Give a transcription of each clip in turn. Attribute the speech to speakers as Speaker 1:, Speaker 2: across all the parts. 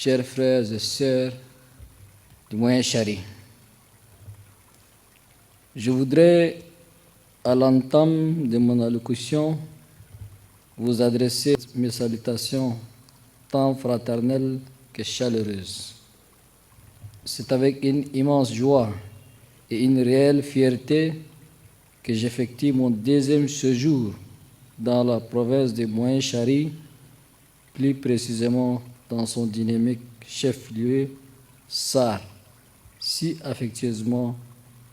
Speaker 1: chers frères et sœurs du Moyen Chari. Je voudrais, à l'entame de mon allocution, vous adresser mes salutations tant fraternelles que chaleureuses. C'est avec une immense joie et une réelle fierté que j'effectue mon deuxième séjour dans la province de Moyen Chari, plus précisément dans son dynamique chef-lieu, Sar, si affectueusement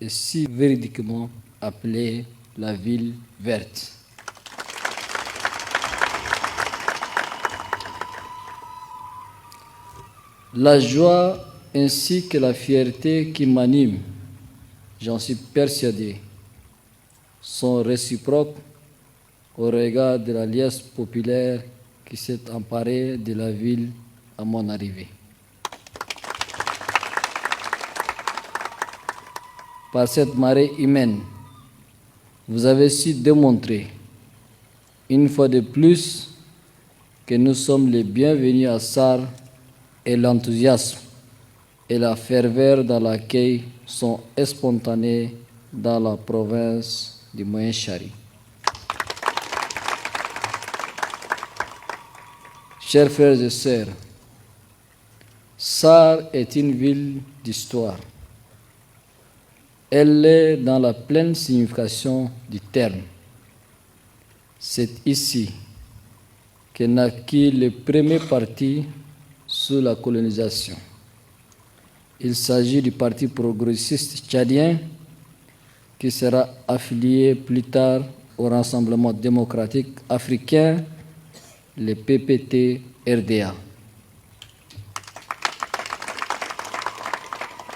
Speaker 1: et si véridiquement appelée la ville verte. La joie ainsi que la fierté qui m'anime, j'en suis persuadé, sont réciproques au regard de la liesse populaire qui s'est emparée de la ville à mon arrivée. Par cette marée humaine, vous avez su démontrer, une fois de plus, que nous sommes les bienvenus à Sar et l'enthousiasme et la ferveur dans l'accueil sont spontanés dans la province du Moyen Chari. Chers frères et sœurs, Sar est une ville d'histoire. Elle est dans la pleine signification du terme. C'est ici que naquit le premier parti sous la colonisation. Il s'agit du Parti progressiste tchadien qui sera affilié plus tard au Rassemblement démocratique africain, le PPT-RDA.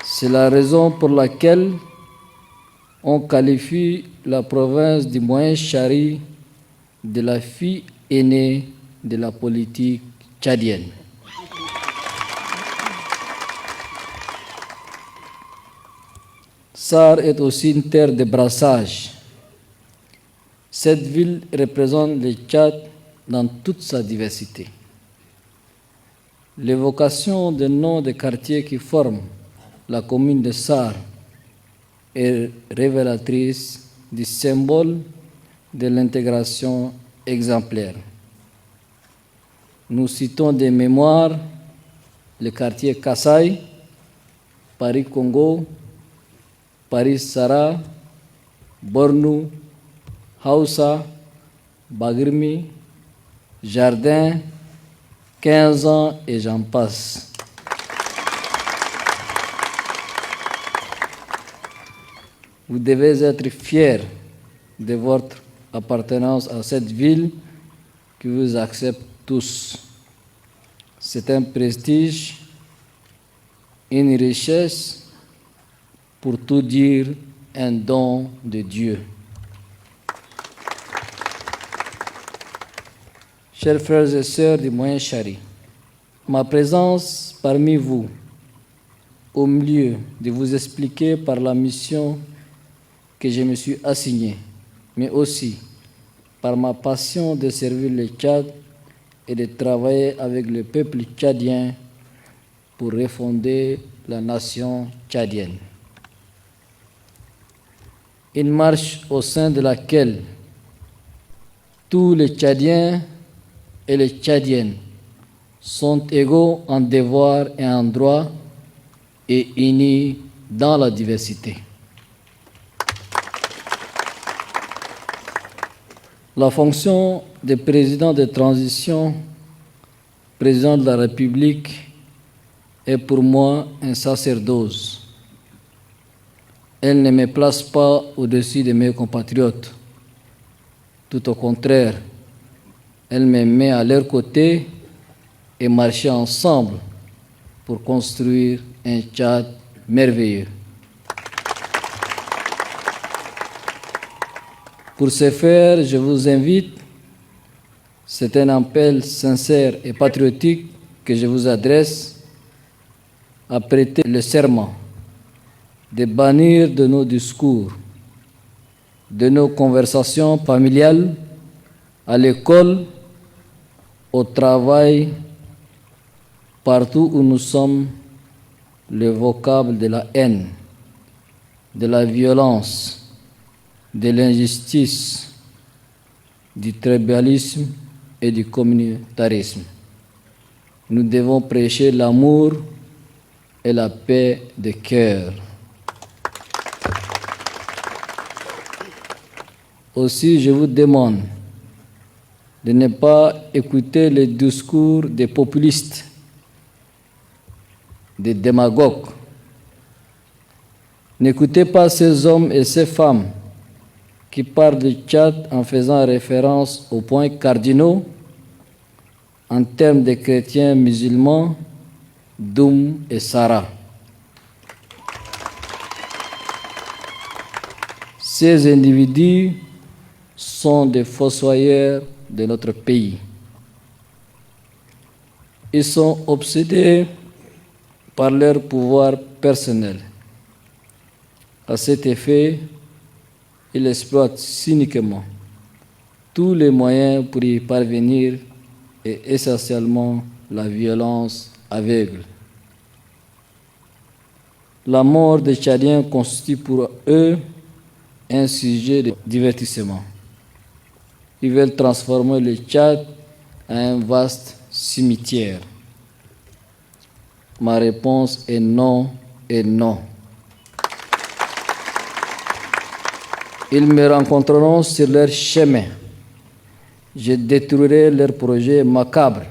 Speaker 1: C'est la raison pour laquelle on qualifie la province du Moyen Chari de la fille aînée de la politique tchadienne. Sar est aussi une terre de brassage. Cette ville représente le Tchad dans toute sa diversité. L'évocation des noms des quartiers qui forment la commune de Sar est révélatrice du symbole de l'intégration exemplaire. Nous citons des mémoires le quartier Kassai, Paris-Congo, Paris-Sara, Bornou, Hausa, Bagirmi, Jardin, 15 ans et j'en passe. Vous devez être fiers de votre appartenance à cette ville qui vous accepte tous. C'est un prestige, une richesse, pour tout dire, un don de Dieu. Chers frères et sœurs du Moyen Chari, ma présence parmi vous, au milieu de vous expliquer par la mission que je me suis assignée, mais aussi par ma passion de servir le Tchad et de travailler avec le peuple tchadien pour refonder la nation tchadienne. Une marche au sein de laquelle tous les Tchadiens et les Tchadiennes sont égaux en devoir et en droit et unis dans la diversité. La fonction de président de transition, président de la République, est pour moi un sacerdoce. Elle ne me place pas au-dessus de mes compatriotes. Tout au contraire, elle me met à leur côté et marcher ensemble pour construire un Tchad merveilleux. Pour ce faire, je vous invite, c'est un appel sincère et patriotique que je vous adresse, à prêter le serment de bannir de nos discours, de nos conversations familiales, à l'école, au travail Partout où nous sommes, le vocable de la haine, de la violence, de l'injustice, du tribalisme et du communautarisme. Nous devons prêcher l'amour et la paix de cœur. Aussi, je vous demande de ne pas écouter les discours des populistes, des démagogues. N'écoutez pas ces hommes et ces femmes qui parlent du Tchad en faisant référence aux points cardinaux en termes de chrétiens musulmans, Doum et Sarah. Ces individus sont des fossoyeurs de notre pays. Ils sont obsédés par leur pouvoir personnel. À cet effet, ils exploitent cyniquement tous les moyens pour y parvenir et essentiellement la violence aveugle. La mort des Tchadiens constitue pour eux un sujet de divertissement. Ils veulent transformer le Tchad en un vaste cimetière. Ma réponse est non et non. Ils me rencontreront sur leur chemin. Je détruirai leurs projets macabres.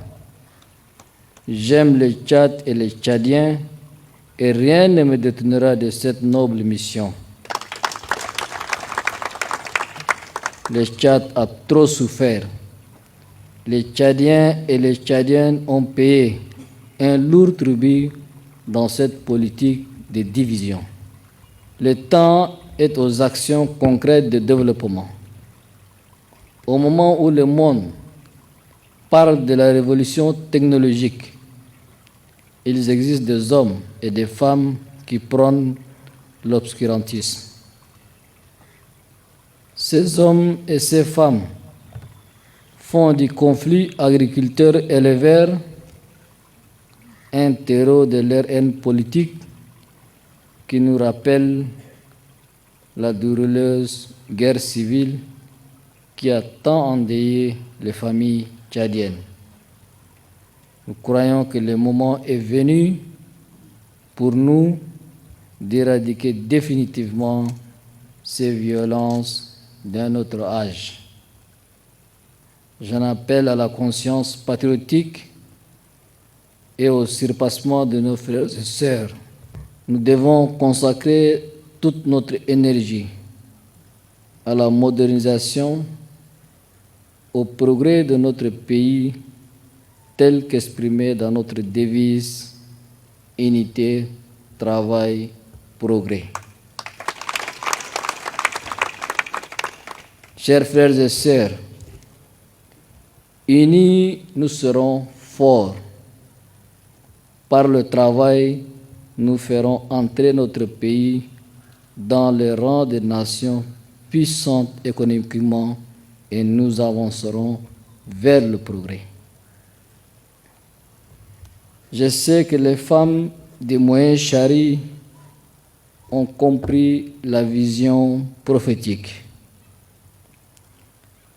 Speaker 1: J'aime le Tchad et les Tchadiens et rien ne me détournera de cette noble mission. Le Tchad a trop souffert. Les Tchadiens et les Tchadiennes ont payé un lourd tribut dans cette politique de division. Le temps est aux actions concrètes de développement. Au moment où le monde parle de la révolution technologique, il existe des hommes et des femmes qui prônent l'obscurantisme. Ces hommes et ces femmes font du conflit agriculteur-éleveur un terreau de leur haine politique qui nous rappelle la douloureuse guerre civile qui a tant endeuillé les familles tchadiennes. Nous croyons que le moment est venu pour nous d'éradiquer définitivement ces violences d'un autre âge. J'en appelle à la conscience patriotique et au surpassement de nos frères et sœurs. Nous devons consacrer toute notre énergie à la modernisation, au progrès de notre pays tel qu'exprimé dans notre devise Unité, Travail, Progrès. Chers frères et sœurs, unis nous serons forts. Par le travail, nous ferons entrer notre pays dans les rangs des nations puissantes économiquement et nous avancerons vers le progrès. Je sais que les femmes des moyens charis ont compris la vision prophétique.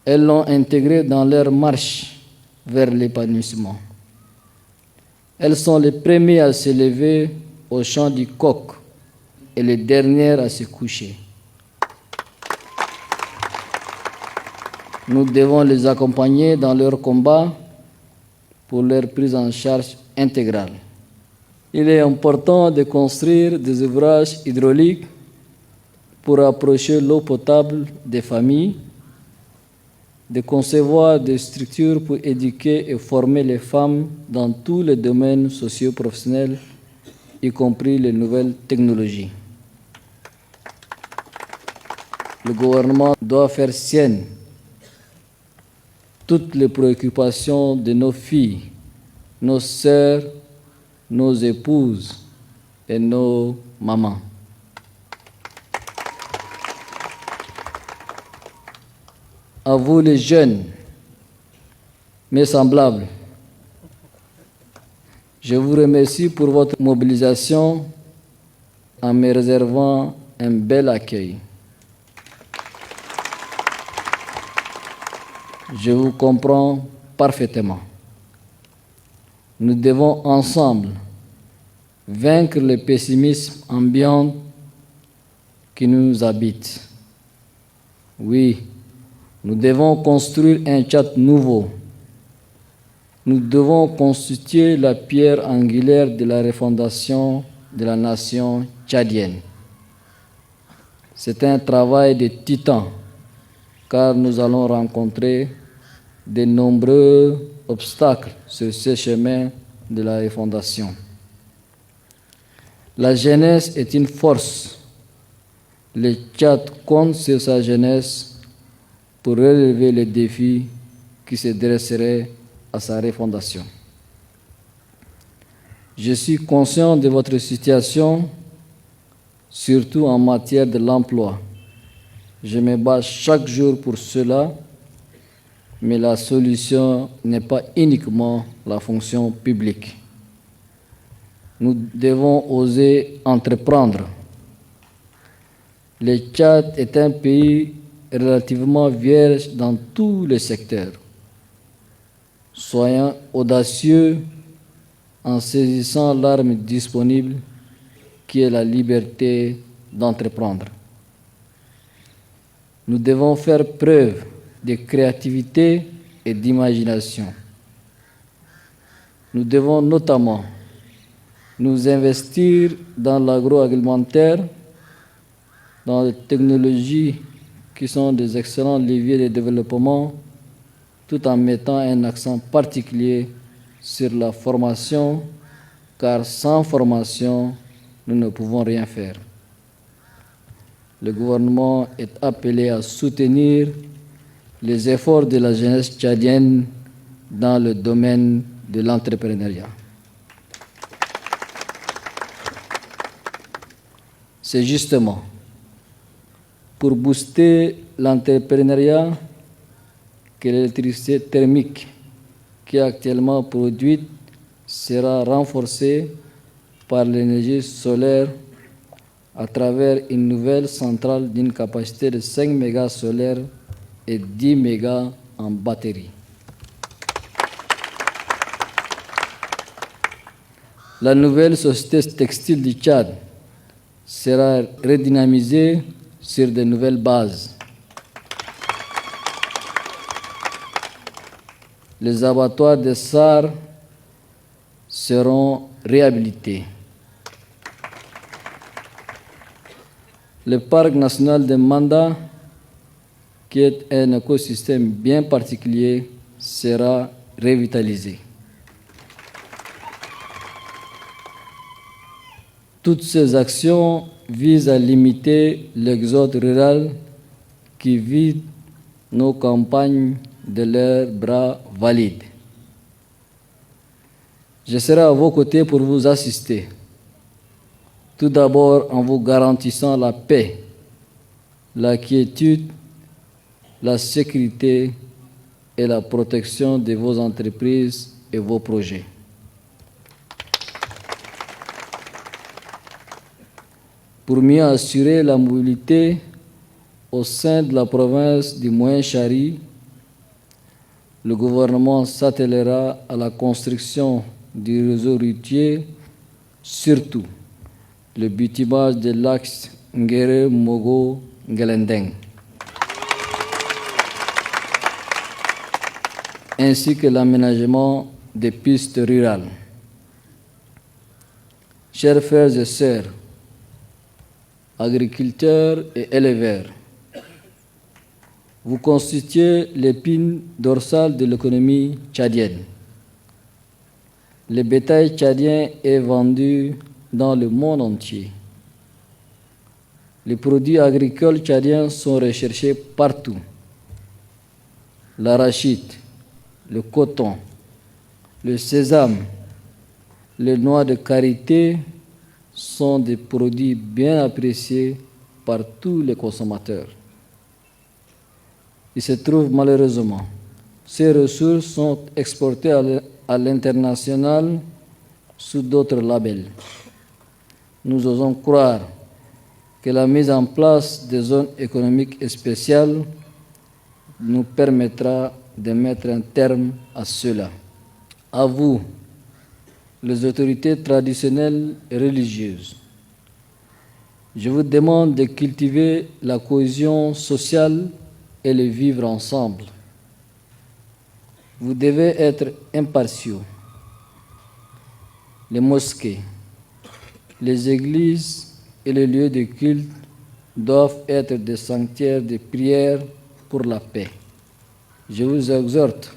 Speaker 1: Elles l'ont intégrée dans leur marche vers l'épanouissement. Elles sont les premières à se lever au chant du coq et les dernières à se coucher. Nous devons les accompagner dans leur combat pour leur prise en charge intégrale. Il est important de construire des ouvrages hydrauliques pour approcher l'eau potable des familles, de concevoir des structures pour éduquer et former les femmes dans tous les domaines socio-professionnels, y compris les nouvelles technologies. Le gouvernement doit faire sienne toutes les préoccupations de nos filles, nos sœurs, nos épouses et nos mamans. À vous les jeunes, mes semblables, Je vous remercie pour votre mobilisation en me réservant un bel accueil. Je vous comprends parfaitement. Nous devons ensemble vaincre le pessimisme ambiant qui nous habite. Oui, nous devons construire un Tchad nouveau. Nous devons constituer la pierre angulaire de la refondation de la nation tchadienne. C'est un travail de titan, car nous allons rencontrer de nombreux obstacles sur ce chemin de la refondation. La jeunesse est une force. Le Tchad compte sur sa jeunesse pour relever les défis qui se dresseraient à sa refondation. Je suis conscient de votre situation, surtout en matière de l'emploi. Je me bats chaque jour pour cela, mais la solution n'est pas uniquement la fonction publique. Nous devons oser entreprendre. Le Tchad est un pays relativement vierge dans tous les secteurs. Soyons audacieux en saisissant l'arme disponible qui est la liberté d'entreprendre. Nous devons faire preuve de créativité et d'imagination. Nous devons notamment nous investir dans l'agroalimentaire, dans les technologies qui sont des excellents leviers de développement, tout en mettant un accent particulier sur la formation, car sans formation, nous ne pouvons rien faire. Le gouvernement est appelé à soutenir les efforts de la jeunesse tchadienne dans le domaine de l'entrepreneuriat. C'est justement pour booster l'entrepreneuriat que l'électricité thermique qui est actuellement produite sera renforcée par l'énergie solaire à travers une nouvelle centrale d'une capacité de 5 mégas solaires et 10 mégas en batterie. La nouvelle société textile du Tchad sera redynamisée sur de nouvelles bases. Les abattoirs de SAR seront réhabilités. Le parc national de Manda, qui est un écosystème bien particulier, sera revitalisé. Toutes ces actions visent à limiter l'exode rural qui vide nos campagnes de leurs bras valides. Je serai à vos côtés pour vous assister. Tout d'abord en vous garantissant la paix, la quiétude, la sécurité et la protection de vos entreprises et vos projets. Pour mieux assurer la mobilité au sein de la province du Moyen-Chari, le gouvernement s'attellera à la construction du réseau routier, surtout le bitumage de l'axe Ngere-Mogo-Ngelendeng, ainsi que l'aménagement des pistes rurales. Chers frères et sœurs, agriculteurs et éleveurs, vous constituez l'épine dorsale de l'économie tchadienne. Le bétail tchadien est vendu dans le monde entier. Les produits agricoles tchadiens sont recherchés partout. L'arachide, le coton, le sésame, les noix de karité sont des produits bien appréciés par tous les consommateurs. Il se trouve malheureusement, ces ressources sont exportées à l'international sous d'autres labels. Nous osons croire que la mise en place des zones économiques spéciales nous permettra de mettre un terme à cela. À vous, les autorités traditionnelles et religieuses, je vous demande de cultiver la cohésion sociale et le vivre ensemble. Vous devez être impartiaux. Les mosquées, les églises et les lieux de culte doivent être des sanctuaires de prière pour la paix. Je vous exhorte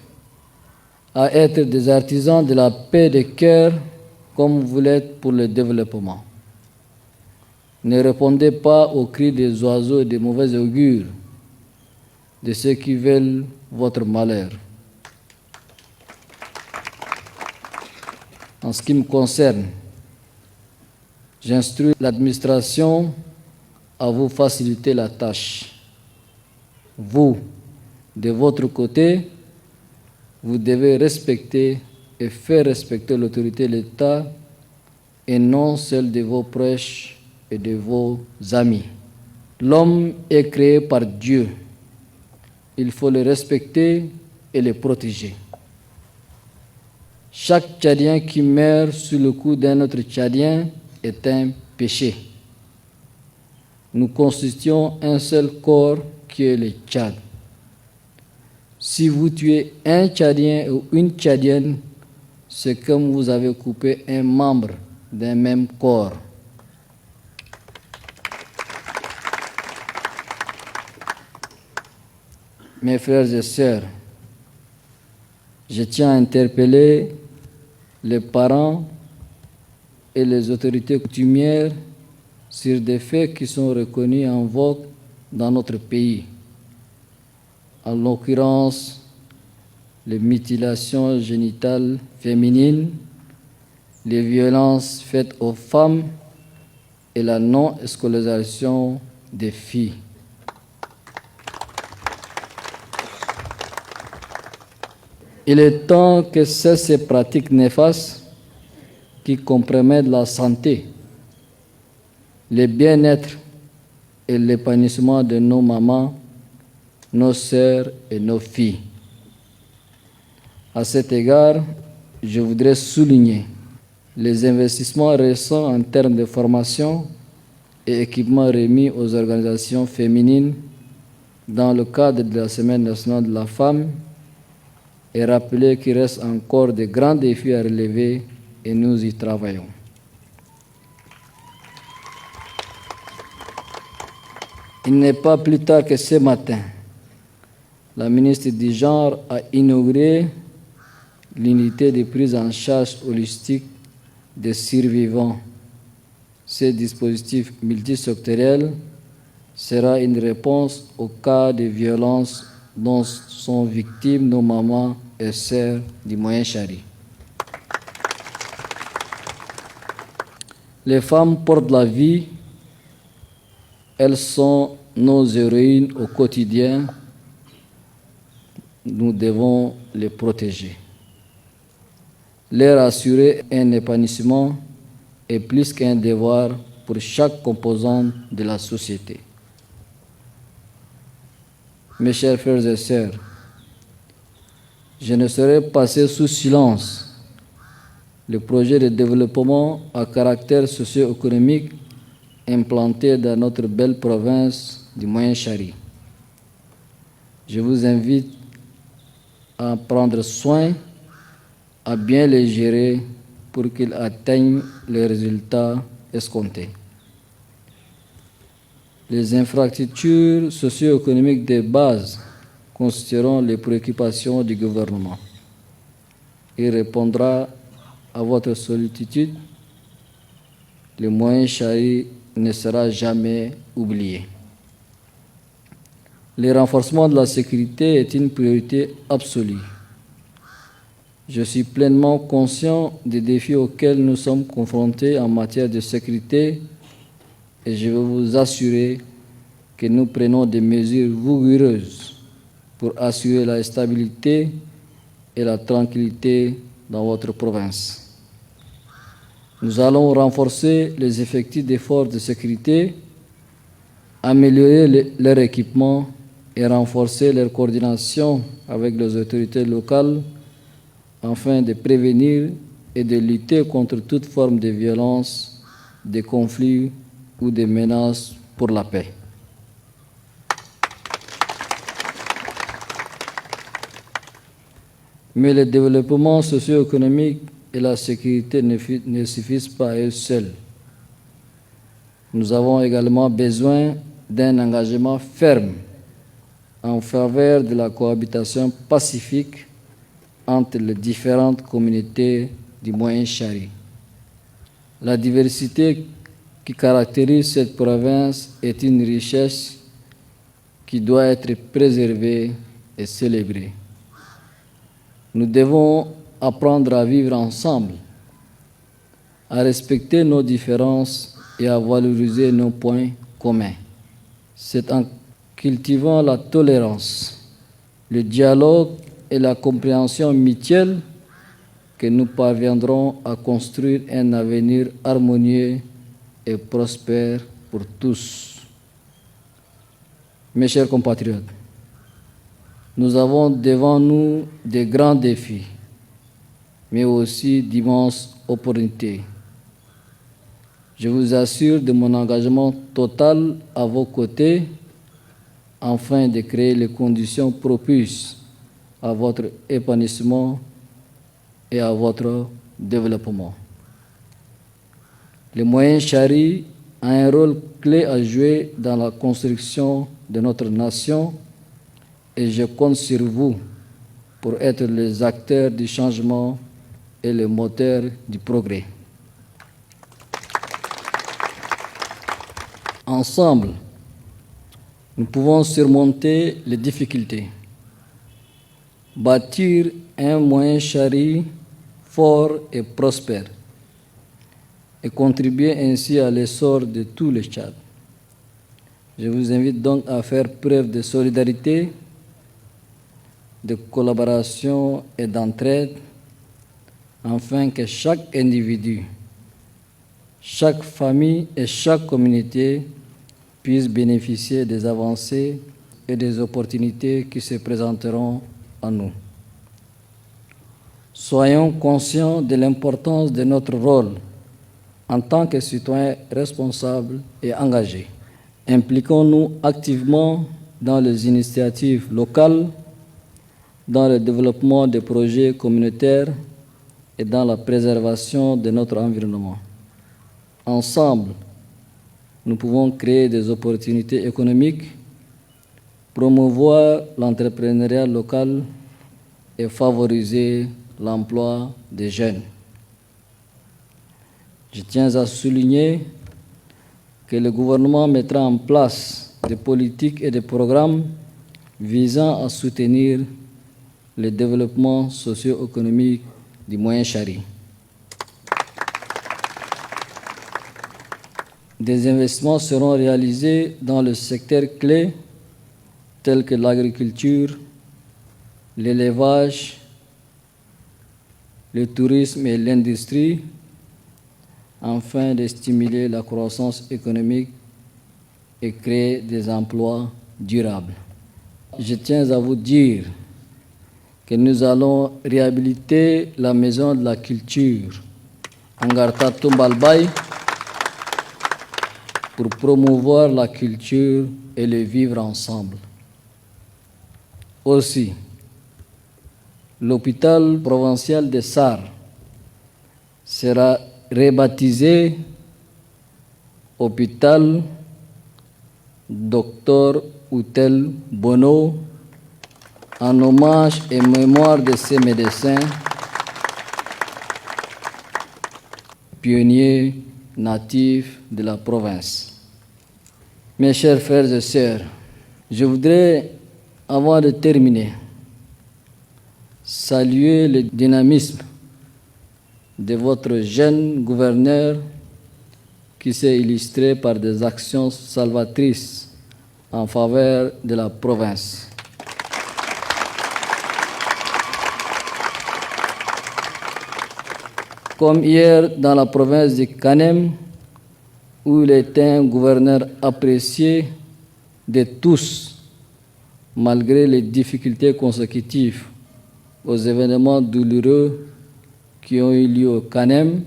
Speaker 1: à être des artisans de la paix de cœur comme vous l'êtes pour le développement. Ne répondez pas aux cris des oiseaux et des mauvais augures de ceux qui veulent votre malheur. En ce qui me concerne, j'instruis l'administration à vous faciliter la tâche. Vous, de votre côté, vous devez respecter et faire respecter l'autorité de l'État et non celle de vos proches et de vos amis. L'homme est créé par Dieu. Il faut le respecter et le protéger. Chaque Tchadien qui meurt sous le coup d'un autre Tchadien est un péché. Nous constituons un seul corps qui est le Tchad. Si vous tuez un Tchadien ou une Tchadienne, c'est comme vous avez coupé un membre d'un même corps. Mes frères et sœurs, je tiens à interpeller les parents et les autorités coutumières sur des faits qui sont reconnus en vogue dans notre pays. En l'occurrence, les mutilations génitales féminines, les violences faites aux femmes et la non-scolarisation des filles. Il est temps que cessent ces pratiques néfastes qui compromettent la santé, le bien-être et l'épanouissement de nos mamans, nos sœurs et nos filles. À cet égard, je voudrais souligner les investissements récents en termes de formation et équipements remis aux organisations féminines dans le cadre de la Semaine nationale de la femme et rappeler qu'il reste encore de grands défis à relever et nous y travaillons. Il n'est pas plus tard que ce matin, la ministre du Genre a inauguré l'unité de prise en charge holistique des survivants. Ce dispositif multisectoriel sera une réponse aux cas de violence dont sont victimes nos mamans et sœurs du Moyen-Chari. Les femmes portent la vie, elles sont nos héroïnes au quotidien, nous devons les protéger. Leur assurer un épanouissement est plus qu'un devoir pour chaque composante de la société. Mes chers frères et sœurs, je ne saurais passer sous silence le projet de développement à caractère socio-économique implanté dans notre belle province du Moyen-Chari. Je vous invite à prendre soin, à bien les gérer pour qu'ils atteignent les résultats escomptés. Les infrastructures socio-économiques de base constitueront les préoccupations du gouvernement. Il répondra à votre sollicitude. Le Moyen-Chari ne sera jamais oublié. Le renforcement de la sécurité est une priorité absolue. Je suis pleinement conscient des défis auxquels nous sommes confrontés en matière de sécurité et je veux vous assurer que nous prenons des mesures vigoureuses pour assurer la stabilité et la tranquillité dans votre province. Nous allons renforcer les effectifs des forces de sécurité, améliorer leur équipement et renforcer leur coordination avec les autorités locales afin de prévenir et de lutter contre toute forme de violence, de conflits ou de menaces pour la paix. Mais le développement socio-économique et la sécurité ne suffisent pas à eux seuls. Nous avons également besoin d'un engagement ferme en faveur de la cohabitation pacifique entre les différentes communautés du Moyen-Chari. La diversité qui caractérise cette province est une richesse qui doit être préservée et célébrée. Nous devons apprendre à vivre ensemble, à respecter nos différences et à valoriser nos points communs. C'est en cultivant la tolérance, le dialogue et la compréhension mutuelle que nous parviendrons à construire un avenir harmonieux et prospère pour tous. Mes chers compatriotes, nous avons devant nous de grands défis, mais aussi d'immenses opportunités. Je vous assure de mon engagement total à vos côtés afin de créer les conditions propices à votre épanouissement et à votre développement. Le Moyen-Chari a un rôle clé à jouer dans la construction de notre nation et je compte sur vous pour être les acteurs du changement et les moteurs du progrès. Ensemble, nous pouvons surmonter les difficultés, bâtir un Moyen-Chari fort et prospère et contribuer ainsi à l'essor de tout le Tchad. Je vous invite donc à faire preuve de solidarité, de collaboration et d'entraide afin que chaque individu, chaque famille et chaque communauté puissent bénéficier des avancées et des opportunités qui se présenteront à nous. Soyons conscients de l'importance de notre rôle en tant que citoyens responsables et engagés. Impliquons-nous activement dans les initiatives locales, dans le développement des projets communautaires et dans la préservation de notre environnement. Ensemble, nous pouvons créer des opportunités économiques, promouvoir l'entrepreneuriat local et favoriser l'emploi des jeunes. Je tiens à souligner que le gouvernement mettra en place des politiques et des programmes visant à soutenir le développement socio-économique du Moyen-Chari. Des investissements seront réalisés dans le secteur clé tels que l'agriculture, l'élevage, le tourisme et l'industrie, afin de stimuler la croissance économique et créer des emplois durables. Je tiens à vous dire que nous allons réhabiliter la maison de la culture Angarta Tumbalbaye pour promouvoir la culture et le vivre ensemble. Aussi, l'hôpital provincial de Sar sera rebaptisé Hôpital Dr Outel Bono en hommage et mémoire de ces médecins pionniers natifs de la province. Mes chers frères et sœurs, je voudrais, avant de terminer, saluer le dynamisme de votre jeune gouverneur qui s'est illustré par des actions salvatrices en faveur de la province. comme hier dans la province de Kanem, où il était un gouverneur apprécié de tous, malgré les difficultés consécutives aux événements douloureux qui ont eu lieu au Kanem.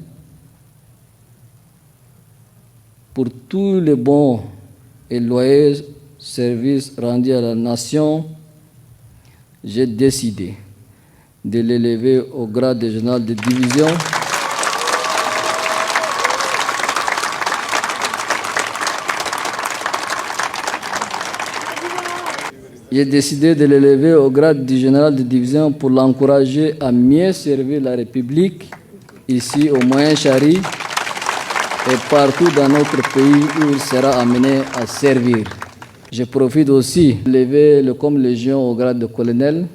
Speaker 1: Pour tous les bons et loyaux services rendus à la nation, j'ai décidé de l'élever au grade de général de division. J'ai décidé de l'élever au grade du général de division pour l'encourager à mieux servir la République, ici au Moyen-Chari et partout dans notre pays où il sera amené à servir. Je profite aussi de l'élever comme légion au grade de colonel.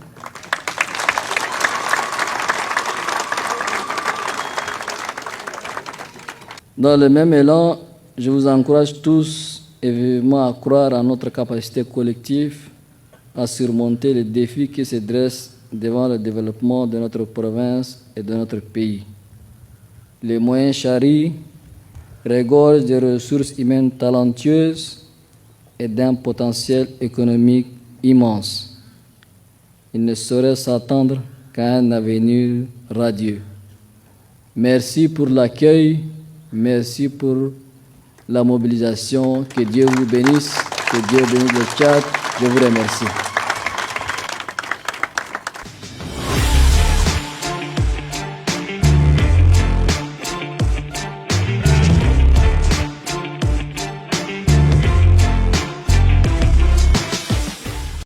Speaker 1: Dans le même élan, je vous encourage tous et vivement à croire en notre capacité collective à surmonter les défis qui se dressent devant le développement de notre province et de notre pays. Les Moyen-Chari regorgent de ressources humaines talentueuses et d'un potentiel économique immense. Il ne saurait s'attendre qu'à un avenir radieux. Merci pour l'accueil, merci pour la mobilisation. Que Dieu vous bénisse, que Dieu bénisse le Tchad. Je vous remercie.